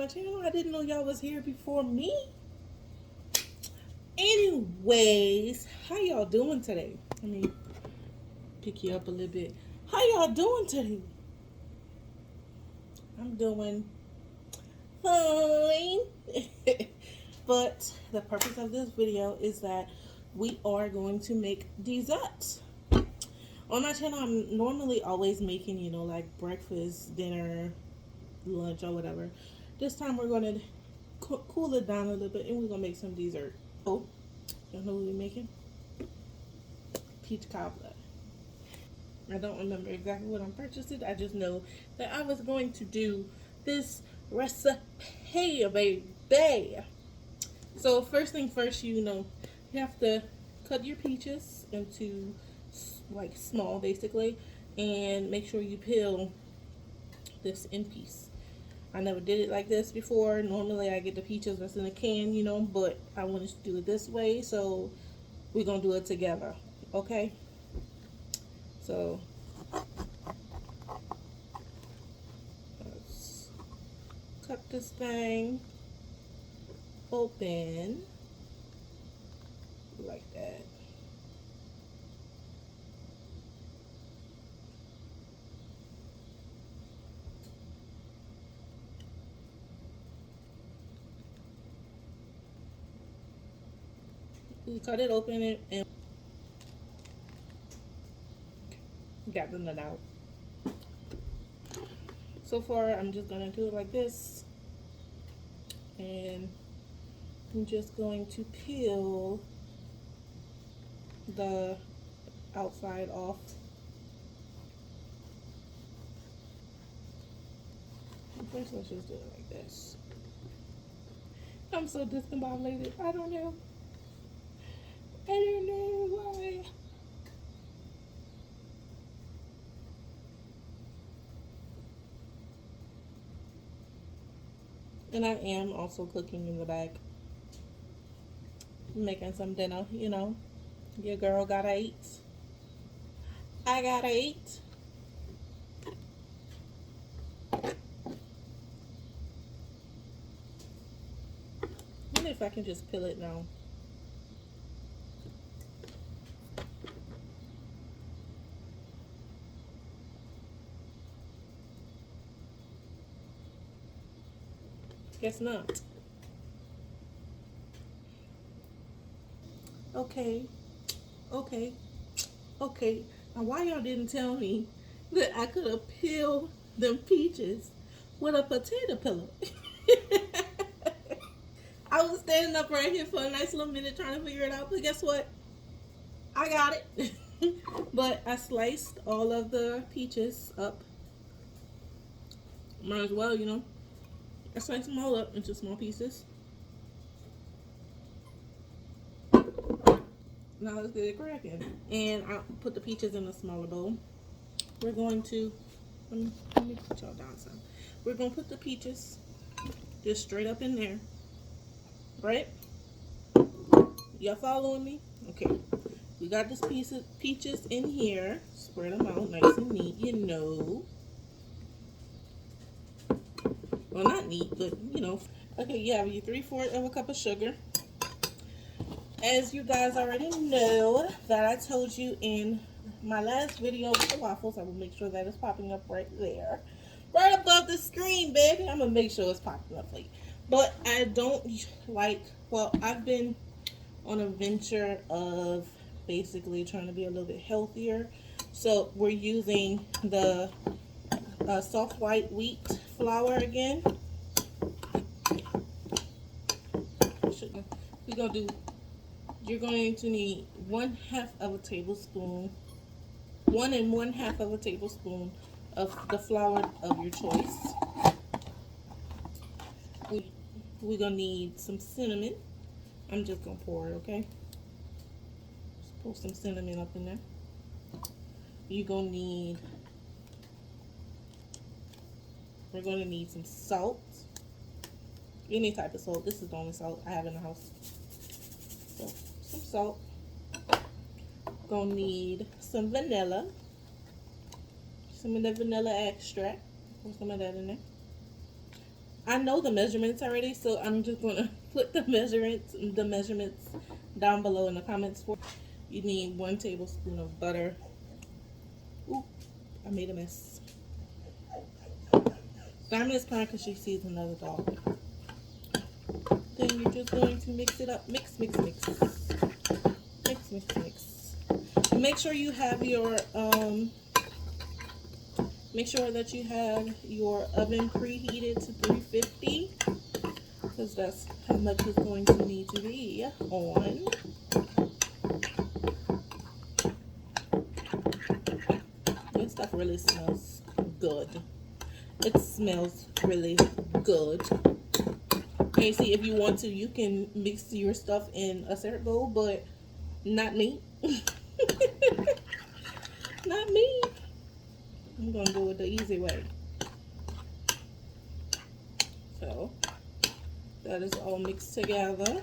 my channel. I didn't know y'all was here before me. Anyways, how y'all doing today? Let me pick you up a little bit. How y'all doing today? I'm doing fine. But the purpose of this video is that we are going to make desserts. On my channel, I'm normally always making, you know, like breakfast, dinner, lunch, or whatever. This time we're going to cool it down a little bit and we're going to make some dessert. Oh, you know what we're making? Peach cobbler. I don't remember exactly what I'm purchasing. I just know that I was going to do this recipe, baby. So first thing first, you know, you have to cut your peaches into like small, basically, and make sure you peel this in piece. I never did it like this before. Normally I get the peaches that's in a can, you know, but I wanted to do it this way, so we're gonna do it together, okay? So let's cut this thing open like that. You cut it open and got the nut out. So far, I'm just gonna do it like this, and I'm just going to peel the outside off. First, let's just do it like this. I'm so discombobulated. I don't know why. And I am also cooking in the back, making some dinner, you know. Your girl gotta eat. I gotta eat. I wonder if I can just peel it now. Guess not. Okay. Now why y'all didn't tell me that I could have peeled them peaches with a potato peeler? I was standing up right here for a nice little minute trying to figure it out, but guess what? I got it. But I sliced all of the peaches up. Might as well, you know. I sliced them all up into small pieces. Now let's get it cracking. And I'll put the peaches in a smaller bowl. We're going to, let me put y'all down some. We're going to put the peaches just straight up in there. Right? Y'all following me? Okay. We got this piece of peaches in here. Spread them out nice and neat, you know. Well, not neat, but you know. Okay, you have your 3/4 of a cup of sugar. As you guys already know, that I told you in my last video with the waffles, I will make sure that it's popping up right there. Right above the screen, baby. I'm going to make sure it's popping up for you. But I don't like, well, I've been on a venture of basically trying to be a little bit healthier. So we're using the soft white wheat flour again. We're going to do, you're going to need 1/2 of a tablespoon, 1 1/2 of a tablespoon of the flour of your choice. We're going to need some cinnamon. I'm just going to pour it, okay? Just pour some cinnamon up in there. You're going to need, we're going to need some salt. Any type of salt. This is the only salt I have in the house. So, some salt. Gonna need some vanilla. Some of the vanilla extract. Put some of that in there. I know the measurements already, so I'm just gonna put the measurements down below in the comments for. You need 1 tablespoon of butter. Ooh, I made a mess. Diamond is crying because she sees another dog. Then you're just going to mix it up. Mix, mix, mix. Mix, mix, mix. And make sure you have your make sure that you have your oven preheated to 350, because that's how much it's going to need to be on. This stuff really smells good. It smells really good. Okay, see, if you want to, you can mix your stuff in a separate bowl, but not me. Not me. I'm gonna do it the easy way. So that is all mixed together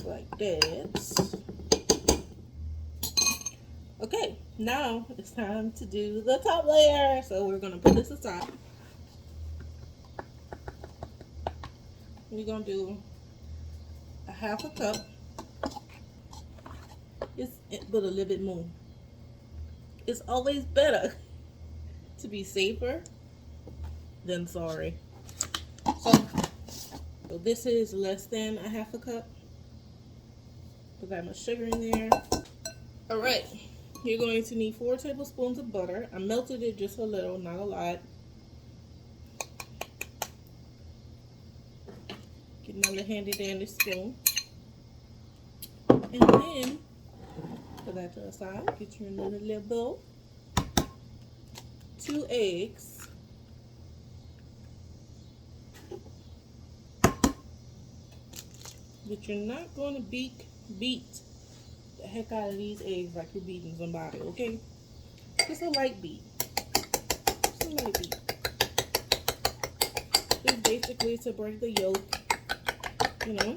like that. Okay, now it's time to do the top layer. So we're gonna put this aside. We're gonna do a 1/2 cup. But a little bit more. It's always better to be safer than sorry. So this is less than a 1/2 cup. Put that much sugar in there. All right, you're going to need 4 tablespoons of butter. I melted it just a little, not a lot. Get another handy dandy spoon. And then put that to the side. Get you another little bowl. 2 eggs. But you're not going to beat the heck out of these eggs like you're beating somebody, okay? Just a light beat. Just a light beat. Just basically to break the yolk, you know.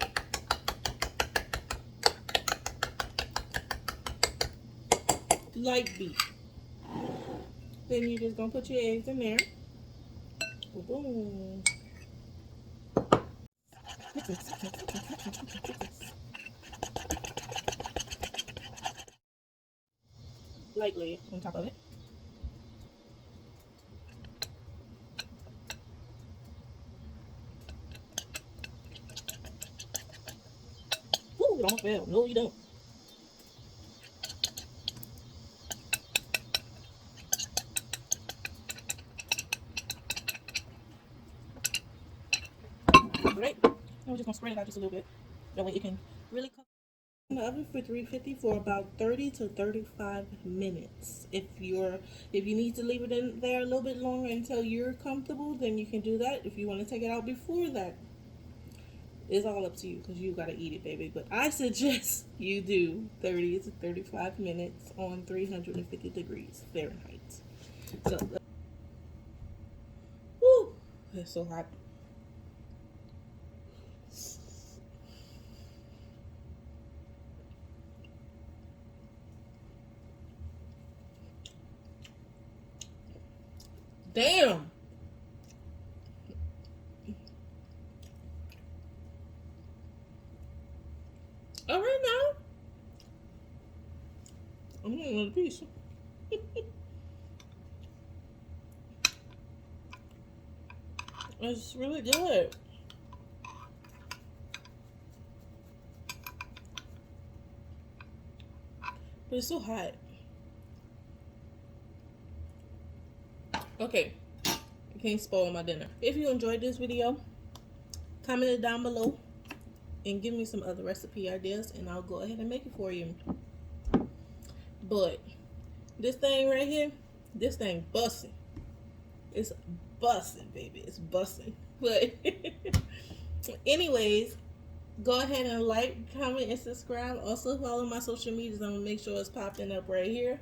Light beat. Then you're just gonna put your eggs in there. Boom. Lightly on top of it. Ooh, it almost fell. No, you don't. Right. Now we're just gonna spread it out just a little bit. That way it can really cook. In the oven for 350 for about 30 to 35 minutes. If you need to leave it in there a little bit longer until you're comfortable, then you can do that. If you want to take it out before that, it's all up to you because you gotta eat it, baby. But I suggest you do 30 to 35 minutes on 350 degrees Fahrenheit. So, whoo, it's so hot. Damn. All right now. I'm getting another piece. It's really good. But it's so hot. Okay. I can't spoil my dinner. If you enjoyed this video, comment it down below and give me some other recipe ideas and I'll go ahead and make it for you. But this thing right here, this thing busting. It's busting, baby. It's busting. But anyways, go ahead and like, comment, and subscribe. Also follow my social medias. I'm gonna make sure it's popping up right here.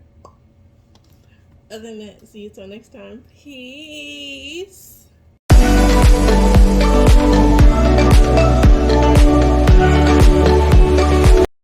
Other than that, see you till next time. Peace.